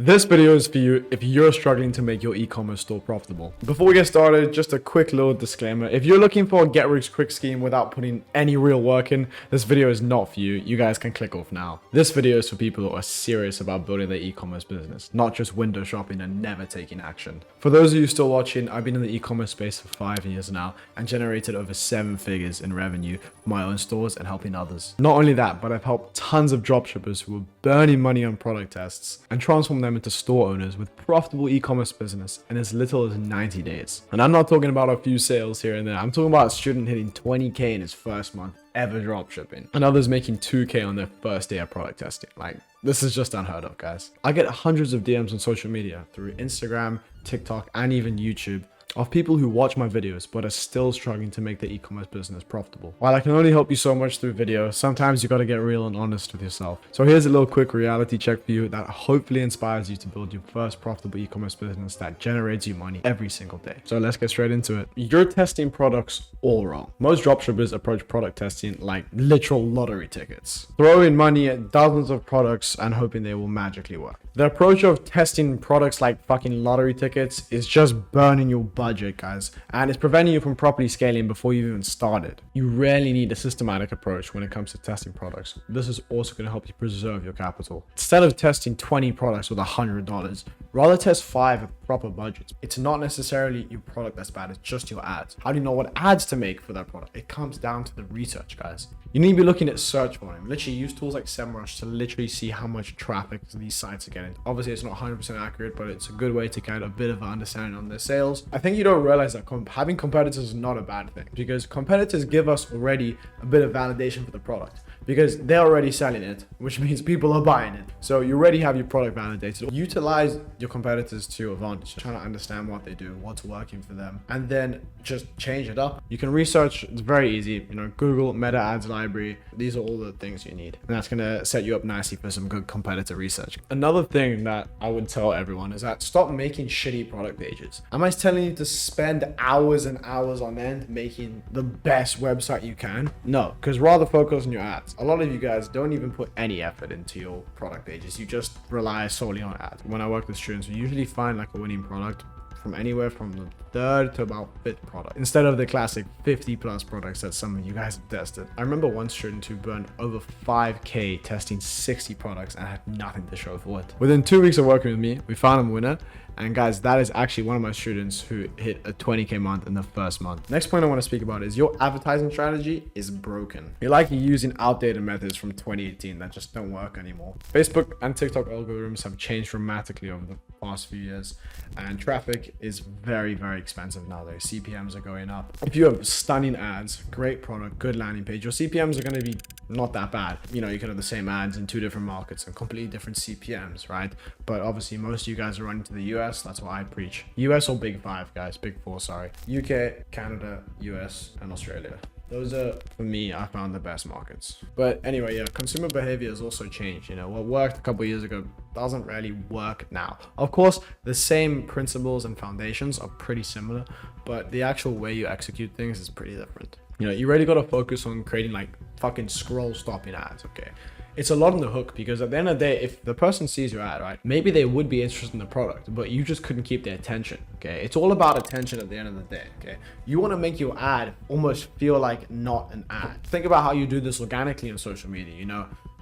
This video is for you if you're struggling to make your e-commerce store profitable. Before we get started, just a quick little disclaimer. If you're looking for a get-rich-quick scheme without putting any real work in, this video is not for you. You guys can click off now. This video is for people who are serious about building their e-commerce business, not just window shopping and never taking action. For those of you still watching, I've been in the e-commerce space for 5 years now and generated over 7 figures in revenue for my own stores and helping others. Not only that, but I've helped tons of dropshippers who were burning money on product tests and transform them into store owners with profitable e-commerce business in as little as 90 days. And I'm not talking about a few sales here and there. I'm talking about a student hitting 20K in his first month ever dropshipping and others making 2K on their first day of product testing. Like, this is just unheard of, guys. I get hundreds of DMs on social media through Instagram, TikTok, and even YouTube of people who watch my videos but are still struggling to make their e-commerce business profitable. While I can only help you so much through video, sometimes you got to get real and honest with yourself. So here's a little quick reality check for you that hopefully inspires you to build your first profitable e-commerce business that generates you money every single day. So let's get straight into it. You're testing products all wrong. Most dropshippers approach product testing like literal lottery tickets, throwing money at dozens of products and hoping they will magically work. The approach of testing products like fucking lottery tickets is just burning your budget, guys, and it's preventing you from properly scaling before you even started. You rarely need a systematic approach when it comes to testing products. This is also going to help you preserve your capital. Instead of testing 20 products with $100, rather test 5 with proper budgets. It's not necessarily your product that's bad, it's just your ads. How do you know what ads to make for that product? It comes down to the research, guys. You need to be looking at search volume. Literally use tools like SEMrush to literally see how much traffic these sites are getting. Obviously, it's not 100% accurate, but it's a good way to get a bit of an understanding on their sales. I think you don't realize that having competitors is not a bad thing, because competitors give us already a bit of validation for the product, because they're already selling it, which means people are buying it. So you already have your product validated. Utilize your competitors to your advantage, trying to understand what they do, what's working for them, and then just change it up. You can research, it's very easy, Google, meta ads library. These are all the things you need. And that's gonna set you up nicely for some good competitor research. Another thing that I would tell everyone is that stop making shitty product pages. Am I telling you to spend hours and hours on end making the best website you can? No, because rather focus on your ads. A lot of you guys don't even put any effort into your product pages. You just rely solely on ads. When I work with students, we usually find like a winning product from anywhere from the 3rd to about 5th product, instead of the classic 50 plus products that some of you guys have tested. I remember one student who burned over 5K testing 60 products and had nothing to show for it. Within 2 weeks of working with me, we found him a winner. And guys, that is actually one of my students who hit a 20K month in the first month. Next point I want to speak about is your advertising strategy is broken. You're likely using outdated methods from 2018 that just don't work anymore. Facebook and TikTok algorithms have changed dramatically over the past few years, and traffic is very, very expensive nowadays. CPMs are going up. If you have stunning ads, great product, good landing page, your CPMs are going to be not that bad. You can have the same ads in 2 different markets and completely different CPMs, right? But obviously most of you guys are running to the US. That's what I preach. US or Big 5, guys. Big 4, sorry. UK, Canada, US, and Australia. Those are, for me, I found the best markets. But anyway, yeah, consumer behavior has also changed. What worked a couple of years ago doesn't really work now. Of course, the same principles and foundations are pretty similar, but the actual way you execute things is pretty different. You really got to focus on creating like fucking scroll stopping ads, okay? It's a lot on the hook, because at the end of the day, if the person sees your ad, right, maybe they would be interested in the product, but you just couldn't keep their attention, okay? It's all about attention at the end of the day, okay? You want to make your ad almost feel like not an ad. Think about how you do this organically on social media,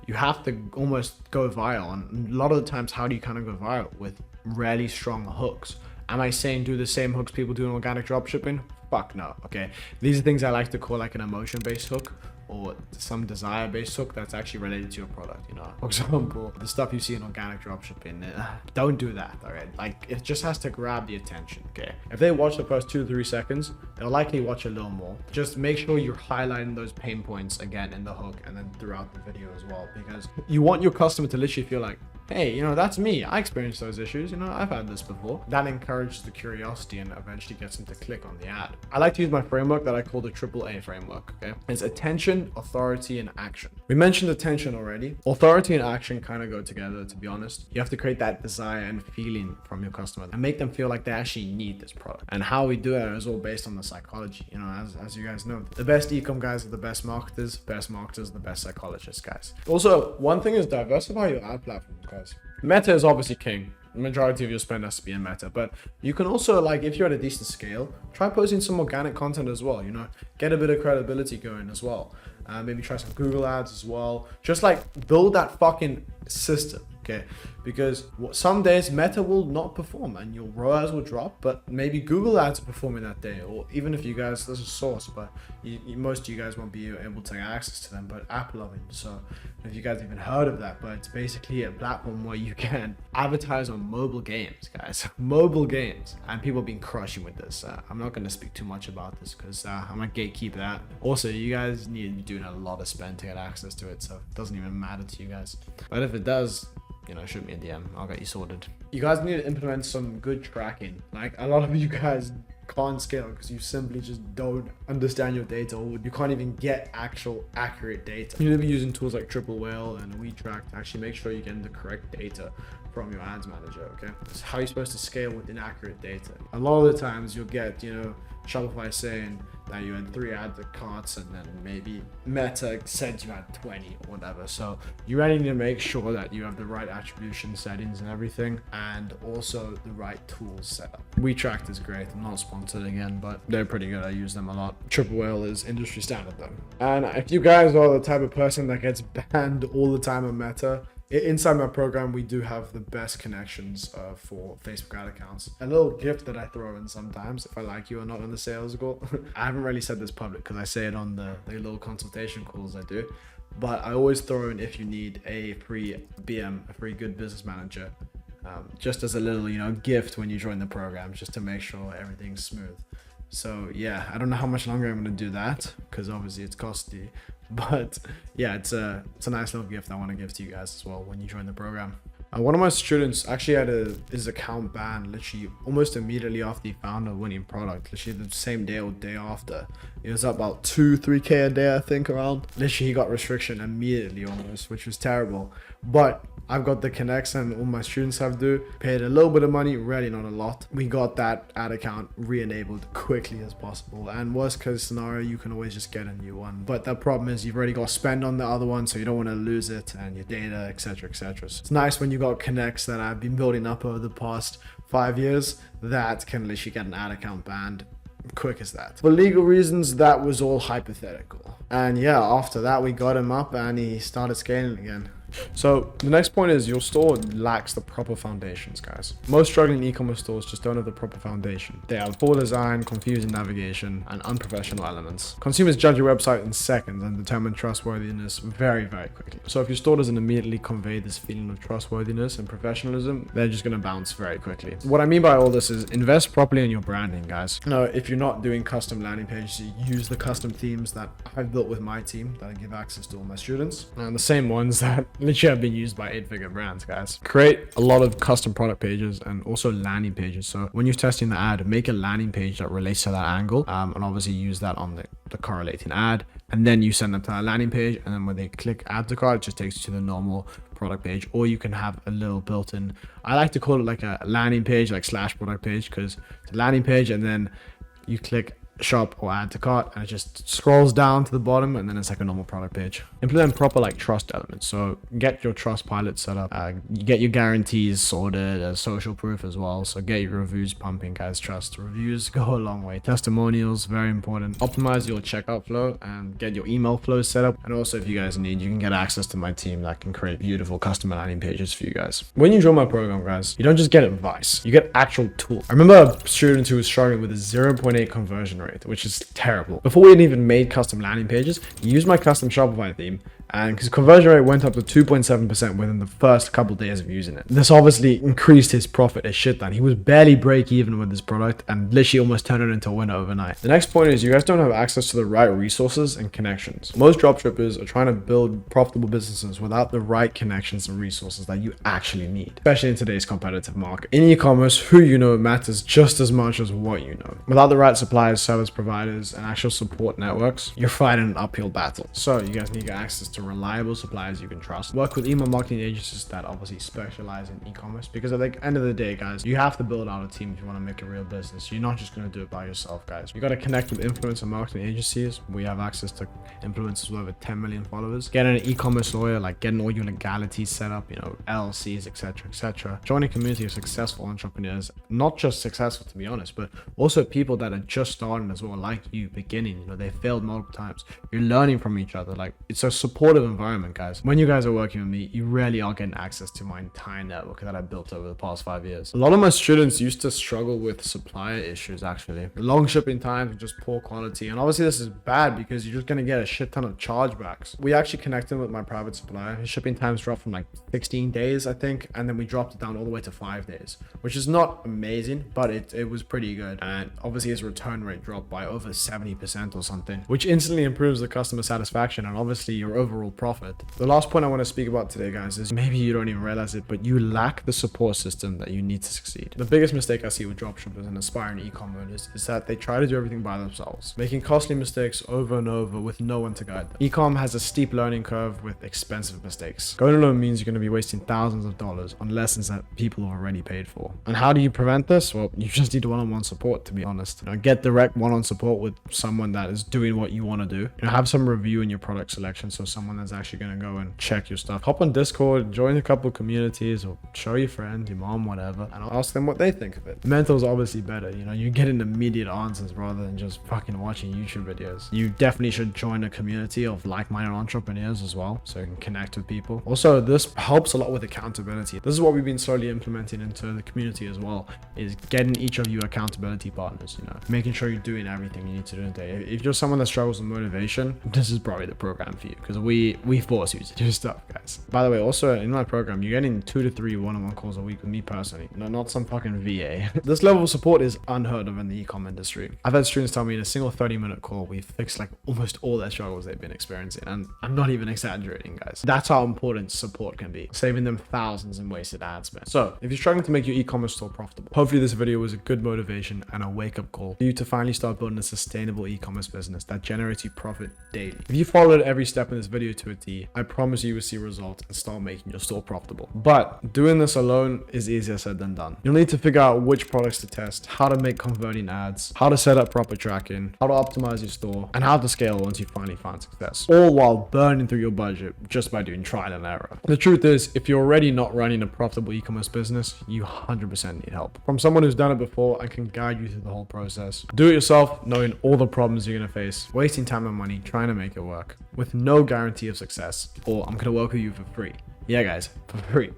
you have to almost go viral. And a lot of the times, how do you kind of go viral? With really strong hooks. Am I saying do the same hooks people do in organic dropshipping? Fuck no, okay? These are things I like to call like an emotion-based hook, or some desire-based hook that's actually related to your product. For example, the stuff you see in organic dropshipping, don't do that. All right, like it just has to grab the attention. Okay, if they watch the first 2 to 3 seconds, they'll likely watch a little more. Just make sure you're highlighting those pain points again in the hook and then throughout the video as well, because you want your customer to literally feel like, hey, that's me. I experienced those issues. I've had this before. That encourages the curiosity and eventually gets them to click on the ad. I like to use my framework that I call the AAA framework, okay? It's attention, authority, and action. We mentioned attention already. Authority and action kind of go together, to be honest. You have to create that desire and feeling from your customer and make them feel like they actually need this product. And how we do it is all based on the psychology, as you guys know. The best e-com guys are the best marketers are the best psychologists, guys. Also, one thing is diversify your ad platforms, guys. Meta is obviously king. majority of your spend has to be in Meta. But you can also, like, if you're at a decent scale, try posting some organic content as well, you know, get a bit of credibility going as well. Maybe try some Google ads as well. Just like build that fucking system, okay? Because some days Meta will not perform and your ROAS will drop, but maybe Google ads are performing that day. Or even if you guys, there's a source, but most of you guys won't be able to get access to them, but Apple of it. So if you guys even heard of that, but it's basically a platform where you can advertise on mobile games, guys. Mobile games. And people have been crushing with this. I'm not going to speak too much about this because I'm going to gatekeep that. Also, you guys need to be doing a lot of spend to get access to it, so it doesn't even matter to you guys. But if it does, you know, shoot me a DM. I'll get you sorted. You guys need to implement some good tracking. Like, a lot of you guys can't scale because you simply just don't understand your data, or you can't even get actual accurate data. You need to be using tools like Triple Whale and WeTrack to actually make sure you're getting the correct data from your ads manager, okay? It's how you're supposed to scale with inaccurate data. A lot of the times you'll get, you know, Shopify saying that you had 3 add to carts and then maybe Meta said you had 20 or whatever. So you really need to make sure that you have the right attribution settings and everything, and also the right tools set up. WeTrack is great. I'm not sponsored again, but they're pretty good. I use them a lot. Triple Whale is industry standard though. And if you guys are the type of person that gets banned all the time on Meta, inside my program, we do have the best connections for Facebook ad accounts. A little gift that I throw in sometimes if I like you or not on the sales call. I haven't really said this public because I say it on the little consultation calls I do. But I always throw in, if you need a free BM, a free good business manager, just as a little, you know, gift when you join the program, just to make sure everything's smooth. So yeah, I don't know how much longer I'm going to do that because obviously it's costly. But yeah, it's a nice little gift I want to give to you guys as well when you join the program. One of my students actually had his account banned literally almost immediately after he found a winning product, literally the same day or day after. It was up about 2-3K a day, I think, around. Literally he got restriction immediately almost, which was terrible. But I've got the connects and all my students have paid a little bit of money, really not a lot. We got that ad account re-enabled quickly as possible. And worst case scenario, you can always just get a new one. But the problem is you've already got to spend on the other one, so you don't want to lose it and your data, etc., etc. So it's nice when you got connects that I've been building up over the past 5 years that can literally get an ad account banned quick as that. For legal reasons, that was all hypothetical. And yeah, after that, we got him up and he started scaling again. So the next point is your store lacks the proper foundations, guys. Most struggling e-commerce stores just don't have the proper foundation. They have poor design, confusing navigation, and unprofessional elements. Consumers judge your website in seconds and determine trustworthiness very, very quickly. So if your store doesn't immediately convey this feeling of trustworthiness and professionalism, they're just going to bounce very quickly. What I mean by all this is invest properly in your branding, guys. Now, if you're not doing custom landing pages, use the custom themes that I've built with my team that I give access to all my students, and the same ones that literally have been used by 8-figure brands, guys. Create a lot of custom product pages and also landing pages. So when you're testing the ad, make a landing page that relates to that angle, and obviously use that on the correlating ad, and then you send them to that landing page, and then when they click add to cart, it just takes you to the normal product page. Or you can have a little built-in, I like to call it like a landing page, like / product page, because it's a landing page and then you click shop or add to cart and it just scrolls down to the bottom, and then it's like a normal product page. Implement proper like trust elements. So get your trust pilot set up, you get your guarantees sorted as social proof as well. So get your reviews pumping, guys. Trust reviews go a long way. Testimonials, very important. Optimize your checkout flow and get your email flow set up. And also, if you guys need, you can get access to my team that can create beautiful custom landing pages for you guys. When you join my program, guys, you don't just get advice, you get actual tools. I remember a student who was struggling with a 0.8 conversion rate, which is terrible. Before we had even made custom landing pages, he used my custom Shopify theme, and his conversion rate went up to 2.7% within the first couple of days of using it. This obviously increased his profit a shit ton. He was barely break even with this product and literally almost turned it into a winner overnight. The next point is you guys don't have access to the right resources and connections. Most dropshippers are trying to build profitable businesses without the right connections and resources that you actually need, especially in today's competitive market. In e-commerce, who you know matters just as much as what you know. Without the right suppliers, service providers, and actual support networks, you're fighting an uphill battle. So you guys need to get access to reliable suppliers you can trust. Work with email marketing agencies that obviously specialize in e-commerce, because at the end of the day, guys, you have to build out a team if you want to make a real business. You're not just going to do it by yourself, guys. You got to connect with influencer marketing agencies. We have access to influencers with over 10 million followers. Get an e-commerce lawyer, like getting all your legalities set up, you know, LLCs, etc., etc. Join a community of successful entrepreneurs, not just successful to be honest, but also people that are just starting as well, like you, beginning. You know, they failed multiple times. You're learning from each other. Like, it's a supportive environment, guys. When you guys are working with me, you really are getting access to my entire network that I built over the past 5 years. A lot of my students used to struggle with supplier issues, actually. Long shipping times and just poor quality. And obviously this is bad because you're just going to get a shit ton of chargebacks. We actually connected with my private supplier. His shipping times dropped from like 16 days, I think. And then we dropped it down all the way to 5 days, which is not amazing, but it was pretty good. And obviously his return rate dropped by over 70% or something, which instantly improves the customer satisfaction and obviously your overall profit. The last point I want to speak about today, guys, is maybe you don't even realize it, but you lack the support system that you need to succeed. The biggest mistake I see with dropshippers and aspiring e-commerce is that they try to do everything by themselves, making costly mistakes over and over with no one to guide them. E-com has a steep learning curve with expensive mistakes. Going alone means you're going to be wasting thousands of dollars on lessons that people have already paid for. And how do you prevent this? Well, you just need one-on-one support, to be honest. You know, get direct one-on-one support with someone that is doing what you want to do. You know, have some review in your product selection, so someone that's actually going to go and check your stuff. Hop on Discord, join a couple communities, or show your friend, your mom, whatever, and ask them what they think of it. Mental is obviously better. You know, you get an immediate answers rather than just fucking watching YouTube videos. You definitely should join a community of like-minded entrepreneurs as well, so you can connect with people. Also, this helps a lot with accountability. This is what we've been slowly implementing into the community as well, is getting each of you accountability partners, you know, making sure you're doing everything you need to do in a day. If you're someone that struggles with motivation, this is probably the program for you, because we force you to do stuff, guys. By the way, also in my program, you're getting 2 to 3 one-on-one calls a week with me personally, not some fucking VA. This level of support is unheard of in the e-com industry. I've had students tell me in a single 30-minute call, we fixed like almost all their struggles they've been experiencing, and I'm not even exaggerating, guys. That's how important support can be, saving them thousands in wasted ad spend. So if you're struggling to make your e-commerce store profitable, hopefully this video was a good motivation and a wake-up call for you to finally start building a sustainable e-commerce business that generates you profit daily. If you followed every step in this video to a T, I promise you will see results and start making your store profitable. But doing this alone is easier said than done. You'll need to figure out which products to test, how to make converting ads, how to set up proper tracking, how to optimize your store, and how to scale once you finally find success, all while burning through your budget just by doing trial and error. The truth is, if you're already not running a profitable e-commerce business, you 100% need help from someone who's done it before and can guide you through the whole process. Do it yourself, knowing all the problems you're going to face, wasting time and money trying to make it work with no guarantee of success, or I'm going to work with you for free. Yeah, guys, for free.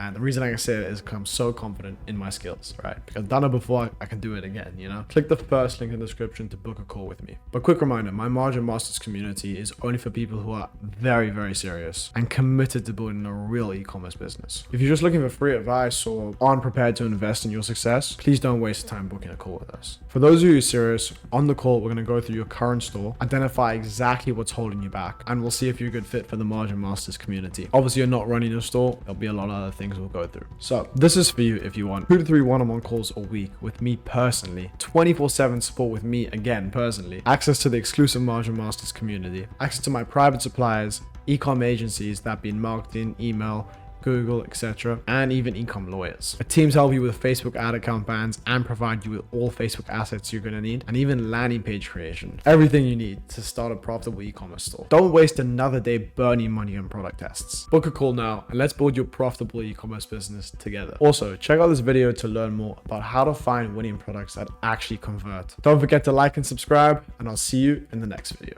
And the reason I can say it is because I'm so confident in my skills, right? Because I've done it before, I can do it again, you know? Click the first link in the description to book a call with me. But quick reminder, my Margin Masters community is only for people who are very, very serious and committed to building a real e-commerce business. If you're just looking for free advice or aren't prepared to invest in your success, please don't waste time booking a call with us. For those of you who are serious, on the call, we're going to go through your current store, identify exactly what's holding you back, and we'll see if you're a good fit for the Margin Masters community. Obviously, you're not running your store. There'll be a lot of other things we'll go through. So this is for you if you want 2 to 3 one-on-one calls a week with me personally, 24/7 support with me again personally, access to the exclusive Margin Masters community, access to my private suppliers, e-com agencies, that being marketing, email, Google, etc., and even e-com lawyers. A team to help you with Facebook ad account bans and provide you with all Facebook assets you're going to need, and even landing page creation. Everything you need to start a profitable e-commerce store. Don't waste another day burning money on product tests. Book a call now and let's build your profitable e-commerce business together. Also, check out this video to learn more about how to find winning products that actually convert. Don't forget to like and subscribe, and I'll see you in the next video.